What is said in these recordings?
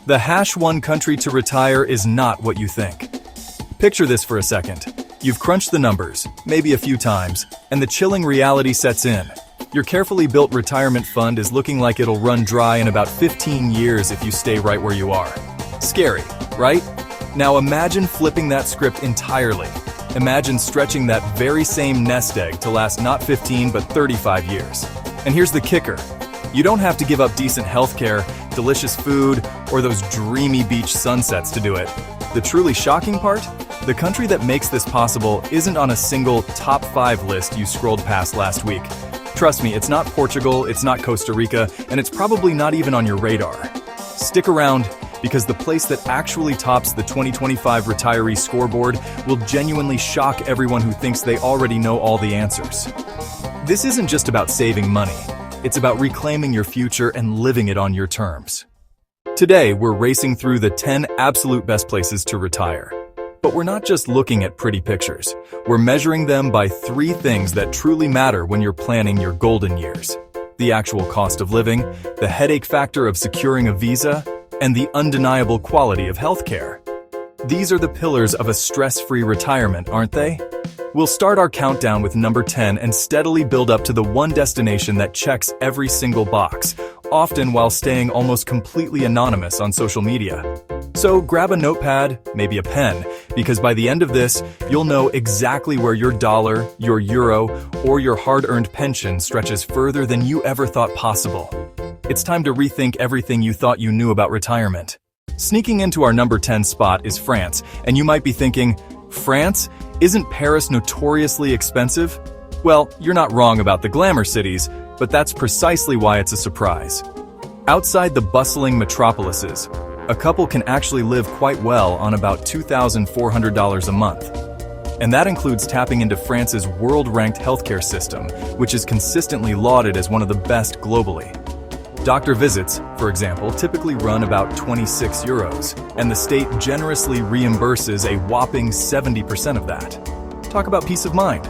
The #1 country to retire is not what you think. Picture this for a second. You've crunched the numbers, maybe a few times, and the chilling reality sets in. Your carefully built retirement fund is looking like it'll run dry in about 15 years if you stay right where you are. Scary, right? Now imagine flipping that script entirely. Imagine stretching that very same nest egg to last not 15 but 35 years. And here's the kicker. You don't have to give up decent healthcare, delicious food, or those dreamy beach sunsets to do it. The truly shocking part? The country that makes this possible isn't on a single top 5 list you scrolled past last week. Trust me, it's not Portugal, it's not Costa Rica, and it's probably not even on your radar. Stick around, because the place that actually tops the 2025 retiree scoreboard will genuinely shock everyone who thinks they already know all the answers. This isn't just about saving money. It's about reclaiming your future and living it on your terms. Today, we're racing through the 10 absolute best places to retire. But we're not just looking at pretty pictures. We're measuring them by 3 things that truly matter when you're planning your golden years: the actual cost of living, the headache factor of securing a visa, and the undeniable quality of healthcare. These are the pillars of a stress-free retirement, aren't they? We'll start our countdown with number 10 and steadily build up to the one destination that checks every single box, often while staying almost completely anonymous on social media. So grab a notepad, maybe a pen, because by the end of this, you'll know exactly where your dollar, your euro, or your hard-earned pension stretches further than you ever thought possible. It's time to rethink everything you thought you knew about retirement. Sneaking into our number 10 spot is France, and you might be thinking, France? Isn't Paris notoriously expensive? Well, you're not wrong about the glamour cities, but that's precisely why it's a surprise. Outside the bustling metropolises, a couple can actually live quite well on about $2,400 a month. And that includes tapping into France's world-ranked healthcare system, which is consistently lauded as one of the best globally. Doctor visits, for example, typically run about 26 euros, and the state generously reimburses a whopping 70% of that. Talk about peace of mind.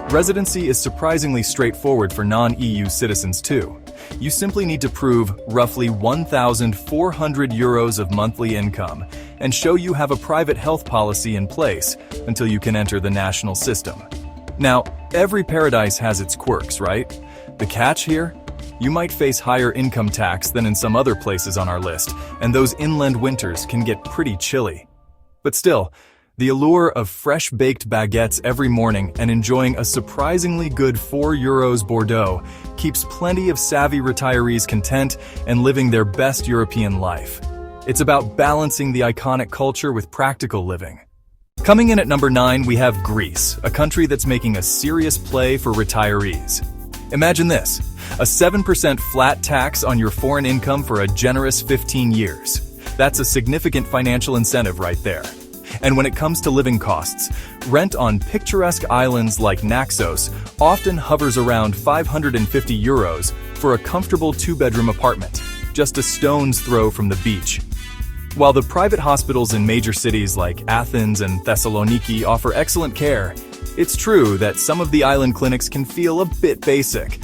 Residency is surprisingly straightforward for non-EU citizens too. You simply need to prove roughly 1,400 euros of monthly income and show you have a private health policy in place until you can enter the national system. Now, every paradise has its quirks, right? The catch here? You might face higher income tax than in some other places on our list, and those inland winters can get pretty chilly. But still, the allure of fresh-baked baguettes every morning and enjoying a surprisingly good 4 euros Bordeaux keeps plenty of savvy retirees content and living their best European life. It's about balancing the iconic culture with practical living. Coming in at number 9, we have Greece, a country that's making a serious play for retirees. Imagine this, a 7% flat tax on your foreign income for a generous 15 years. That's a significant financial incentive right there. And when it comes to living costs, rent on picturesque islands like Naxos often hovers around 550 euros for a comfortable 2-bedroom apartment, just a stone's throw from the beach. While the private hospitals in major cities like Athens and Thessaloniki offer excellent care, it's true that some of the island clinics can feel a bit basic.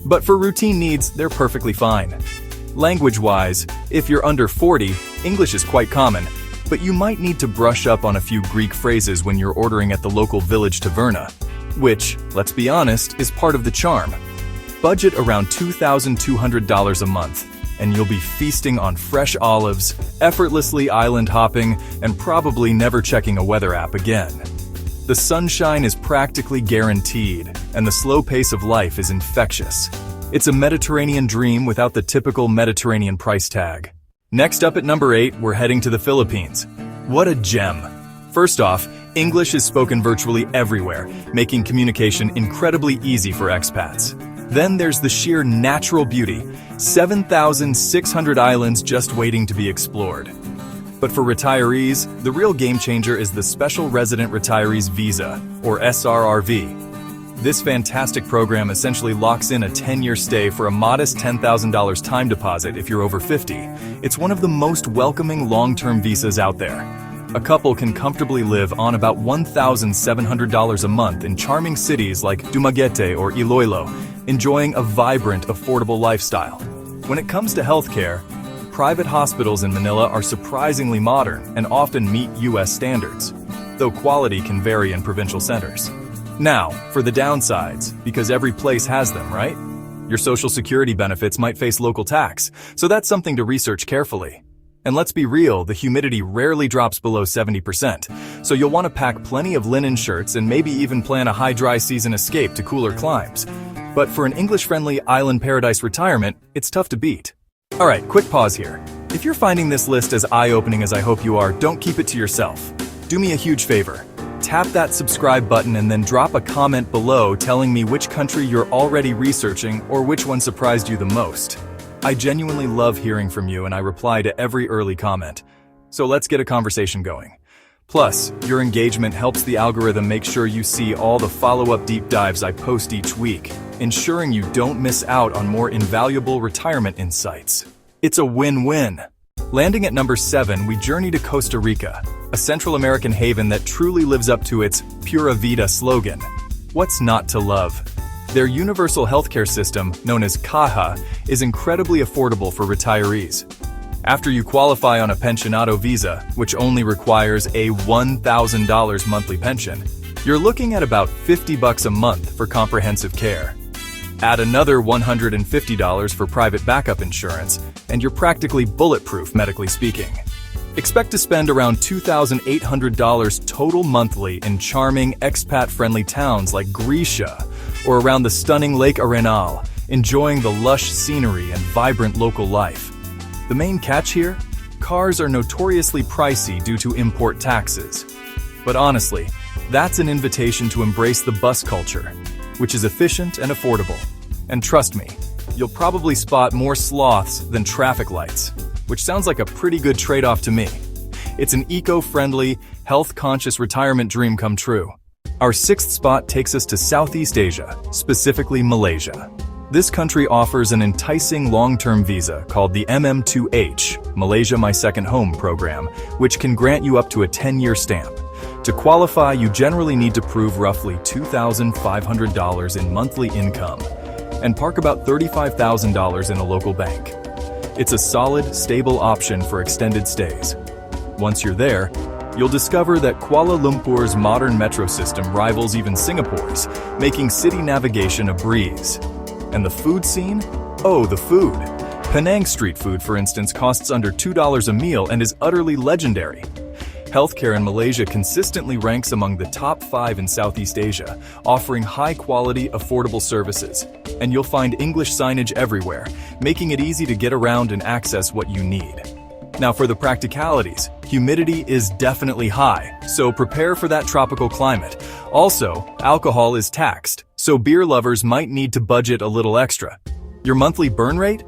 But for routine needs, they're perfectly fine. Language-wise, if you're under 40, English is quite common, but you might need to brush up on a few Greek phrases when you're ordering at the local village taverna, which, let's be honest, is part of the charm. Budget around $2,200 a month, and you'll be feasting on fresh olives, effortlessly island hopping, and probably never checking a weather app again. The sunshine is practically guaranteed, and the slow pace of life is infectious. It's a Mediterranean dream without the typical Mediterranean price tag. Next up at number 8, we're heading to the Philippines. What a gem! First off, English is spoken virtually everywhere, making communication incredibly easy for expats. Then there's the sheer natural beauty, 7,600 islands just waiting to be explored. But for retirees, the real game changer is the Special Resident Retirees Visa, or SRRV. This fantastic program essentially locks in a 10-year stay for a modest $10,000 time deposit if you're over 50. It's one of the most welcoming long-term visas out there. A couple can comfortably live on about $1,700 a month in charming cities like Dumaguete or Iloilo, enjoying a vibrant, affordable lifestyle. When it comes to healthcare, private hospitals in Manila are surprisingly modern and often meet US standards, though quality can vary in provincial centers. Now, for the downsides, because every place has them, right? Your social security benefits might face local tax, so that's something to research carefully. And let's be real, the humidity rarely drops below 70%, so you'll want to pack plenty of linen shirts and maybe even plan a high dry season escape to cooler climes. But for an English-friendly island paradise retirement, it's tough to beat. Alright, quick pause here. If you're finding this list as eye-opening as I hope you are, don't keep it to yourself. Do me a huge favor. Tap that subscribe button and then drop a comment below telling me which country you're already researching or which one surprised you the most. I genuinely love hearing from you and I reply to every early comment. So let's get a conversation going. Plus, your engagement helps the algorithm make sure you see all the follow-up deep dives I post each week, ensuring you don't miss out on more invaluable retirement insights. It's a win-win. Landing at number 7, we journey to Costa Rica, a Central American haven that truly lives up to its Pura Vida slogan. What's not to love? Their universal healthcare system, known as Caja, is incredibly affordable for retirees. After you qualify on a pensionado visa, which only requires a $1,000 monthly pension, you're looking at about $50 a month for comprehensive care. Add another $150 for private backup insurance, and you're practically bulletproof, medically speaking. Expect to spend around $2,800 total monthly in charming, expat-friendly towns like Grisha, or around the stunning Lake Arenal, enjoying the lush scenery and vibrant local life. The main catch here? Cars are notoriously pricey due to import taxes. But honestly, that's an invitation to embrace the bus culture, which is efficient and affordable. And trust me, you'll probably spot more sloths than traffic lights, which sounds like a pretty good trade-off to me. It's an eco-friendly, health-conscious retirement dream come true. Our 6th spot takes us to Southeast Asia, specifically Malaysia. This country offers an enticing long-term visa called the MM2H, Malaysia My Second Home program, which can grant you up to a 10-year stamp. To qualify, you generally need to prove roughly $2,500 in monthly income and park about $35,000 in a local bank. It's a solid, stable option for extended stays. Once you're there, you'll discover that Kuala Lumpur's modern metro system rivals even Singapore's, making city navigation a breeze. And the food scene? Oh, the food! Penang street food, for instance, costs under $2 a meal and is utterly legendary. Healthcare in Malaysia consistently ranks among the top 5 in Southeast Asia, offering high-quality, affordable services. And you'll find English signage everywhere, making it easy to get around and access what you need. Now for the practicalities, humidity is definitely high, so prepare for that tropical climate. Also, alcohol is taxed, so beer lovers might need to budget a little extra. Your monthly burn rate?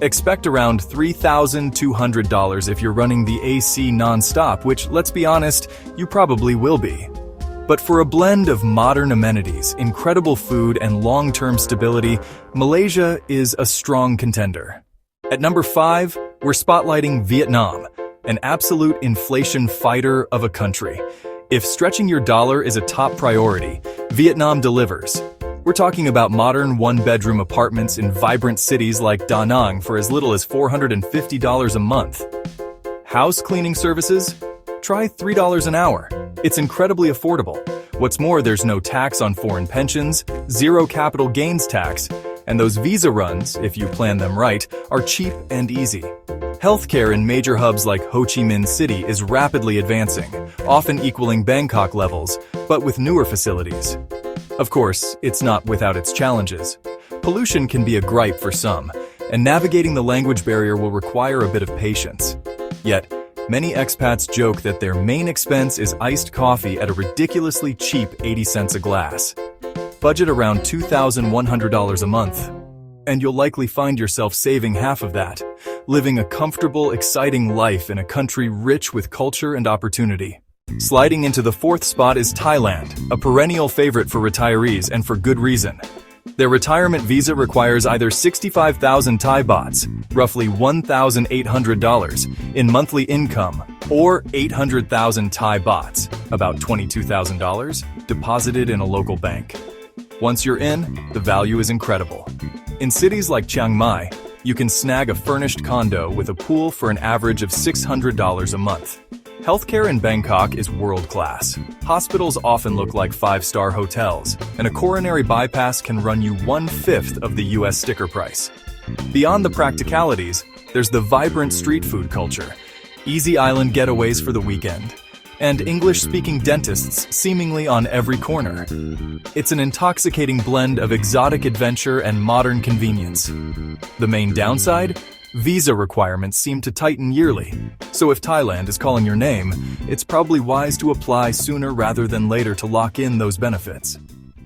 Expect around $3,200 if you're running the AC non-stop, which, let's be honest, you probably will be. But for a blend of modern amenities, incredible food, and long-term stability, Malaysia is a strong contender. At number 5, we're spotlighting Vietnam, an absolute inflation fighter of a country. If stretching your dollar is a top priority, Vietnam delivers. We're talking about modern one-bedroom apartments in vibrant cities like Da Nang for as little as $450 a month. House cleaning services? Try $3 an hour. It's incredibly affordable. What's more, there's no tax on foreign pensions, zero capital gains tax, and those visa runs, if you plan them right, are cheap and easy. Healthcare in major hubs like Ho Chi Minh City is rapidly advancing, often equaling Bangkok levels, but with newer facilities. Of course, it's not without its challenges. Pollution can be a gripe for some, and navigating the language barrier will require a bit of patience. Yet, many expats joke that their main expense is iced coffee at a ridiculously cheap 80 cents a glass. Budget around $2,100 a month, and you'll likely find yourself saving half of that, living a comfortable, exciting life in a country rich with culture and opportunity. Sliding into the 4th spot is Thailand, a perennial favorite for retirees, and for good reason. Their retirement visa requires either 65,000 Thai bahts, roughly $1,800, in monthly income, or 800,000 Thai bahts, about $22,000, deposited in a local bank. Once you're in, the value is incredible. In cities like Chiang Mai, You can snag a furnished condo with a pool for an average of $600 a month. Healthcare in Bangkok is world-class. Hospitals often look like five-star hotels, and a coronary bypass can run you 1/5 of the US sticker price. Beyond the practicalities, there's the vibrant street food culture, easy island getaways for the weekend, and English-speaking dentists seemingly on every corner. It's an intoxicating blend of exotic adventure and modern convenience. The main downside? Visa requirements seem to tighten yearly, so if Thailand is calling your name, it's probably wise to apply sooner rather than later to lock in those benefits.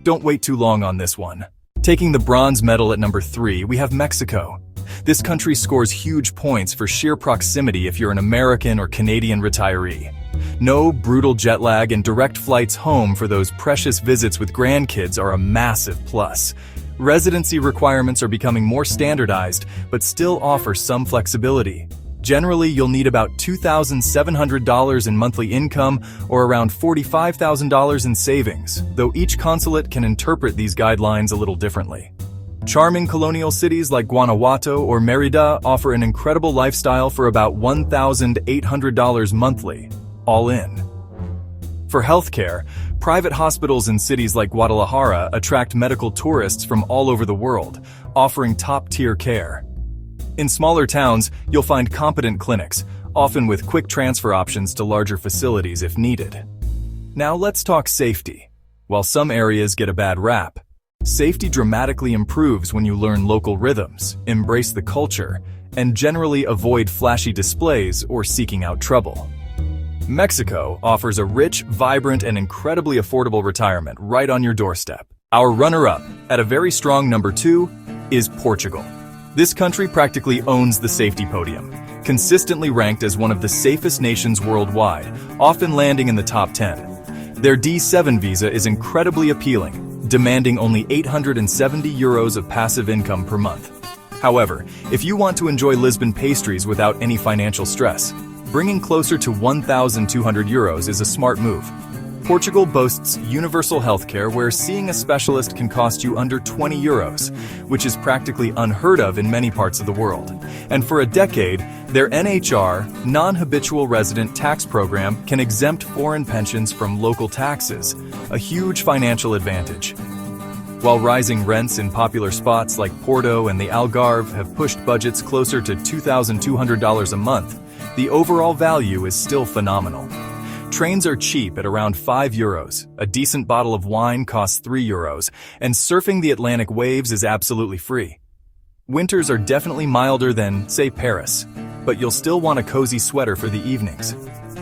Don't wait too long on this one. Taking the bronze medal at number 3, we have Mexico. This country scores huge points for sheer proximity if you're an American or Canadian retiree. No brutal jet lag and direct flights home for those precious visits with grandkids are a massive plus. Residency requirements are becoming more standardized, but still offer some flexibility. Generally, you'll need about $2,700 in monthly income or around $45,000 in savings, though each consulate can interpret these guidelines a little differently. Charming colonial cities like Guanajuato or Mérida offer an incredible lifestyle for about $1,800 monthly, all in. For healthcare, private hospitals in cities like Guadalajara attract medical tourists from all over the world, offering top-tier care. In smaller towns, you'll find competent clinics, often with quick transfer options to larger facilities if needed. Now let's talk safety. While some areas get a bad rap, safety dramatically improves when you learn local rhythms, embrace the culture, and generally avoid flashy displays or seeking out trouble. Mexico offers a rich, vibrant, and incredibly affordable retirement right on your doorstep. Our runner-up, at a very strong number 2, is Portugal. This country practically owns the safety podium, consistently ranked as one of the safest nations worldwide, often landing in the top 10. Their D7 visa is incredibly appealing, demanding only €870 of passive income per month. However, if you want to enjoy Lisbon pastries without any financial stress, bringing closer to €1,200 is a smart move. Portugal boasts universal healthcare where seeing a specialist can cost you under €20, which is practically unheard of in many parts of the world. And for a decade, their NHR, non-habitual resident tax program, can exempt foreign pensions from local taxes, a huge financial advantage. While rising rents in popular spots like Porto and the Algarve have pushed budgets closer to $2,200 a month, the overall value is still phenomenal. Trains are cheap at around €5, a decent bottle of wine costs €3, and surfing the Atlantic waves is absolutely free. Winters are definitely milder than, say, Paris, but you'll still want a cozy sweater for the evenings.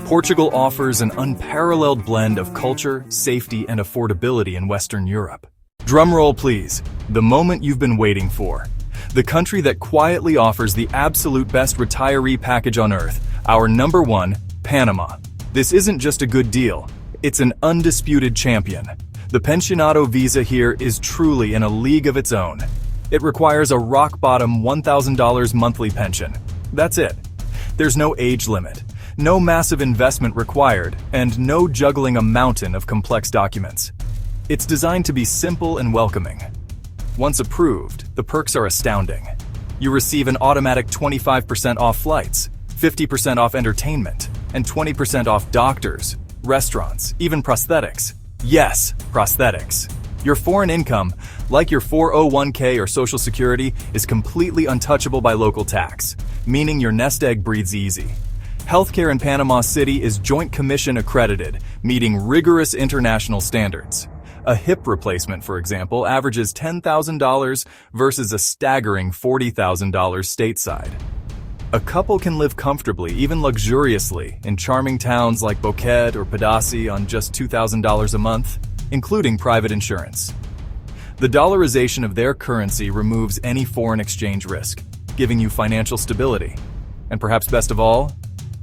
Portugal offers an unparalleled blend of culture, safety, and affordability in Western Europe. Drumroll please, the moment you've been waiting for. The country that quietly offers the absolute best retiree package on earth, our number 1, Panama. This isn't just a good deal, it's an undisputed champion. The pensionado visa here is truly in a league of its own. It requires a rock-bottom $1,000 monthly pension. That's it. There's no age limit, no massive investment required, and no juggling a mountain of complex documents. It's designed to be simple and welcoming. Once approved, the perks are astounding. You receive an automatic 25% off flights, 50% off entertainment, and 20% off doctors, restaurants, even prosthetics. Yes, prosthetics. Your foreign income, like your 401k or Social Security, is completely untouchable by local tax, meaning your nest egg breathes easy. Healthcare in Panama City is Joint Commission accredited, meeting rigorous international standards. A hip replacement, for example, averages $10,000 versus a staggering $40,000 stateside. A couple can live comfortably, even luxuriously, in charming towns like Phuket or Padassi on just $2,000 a month, including private insurance. The dollarization of their currency removes any foreign exchange risk, giving you financial stability. And perhaps best of all,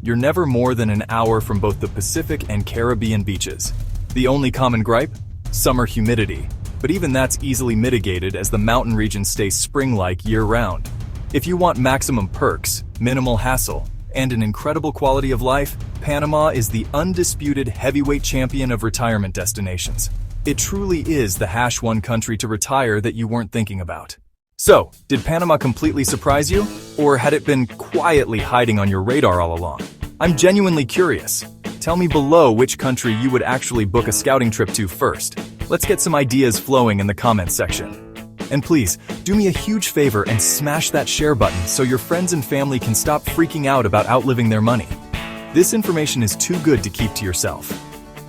you're never more than an hour from both the Pacific and Caribbean beaches. The only common gripe? Summer humidity, but even that's easily mitigated as the mountain region stays spring-like year-round. If you want maximum perks, minimal hassle, and an incredible quality of life, Panama is the undisputed heavyweight champion of retirement destinations. It truly is the #1 country to retire that you weren't thinking about. So, did Panama completely surprise you? Or had it been quietly hiding on your radar all along? I'm genuinely curious. Tell me below which country you would actually book a scouting trip to first. Let's get some ideas flowing in the comments section. And please, do me a huge favor and smash that share button so your friends and family can stop freaking out about outliving their money. This information is too good to keep to yourself.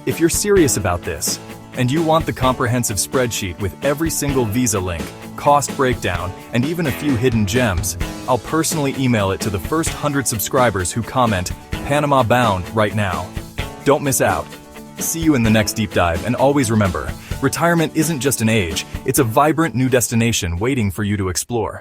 If you're serious about this, and you want the comprehensive spreadsheet with every single visa link, cost breakdown, and even a few hidden gems, I'll personally email it to the first 100 subscribers who comment Panama Bound right now. Don't miss out. See you in the next deep dive, and always remember, retirement isn't just an age, it's a vibrant new destination waiting for you to explore.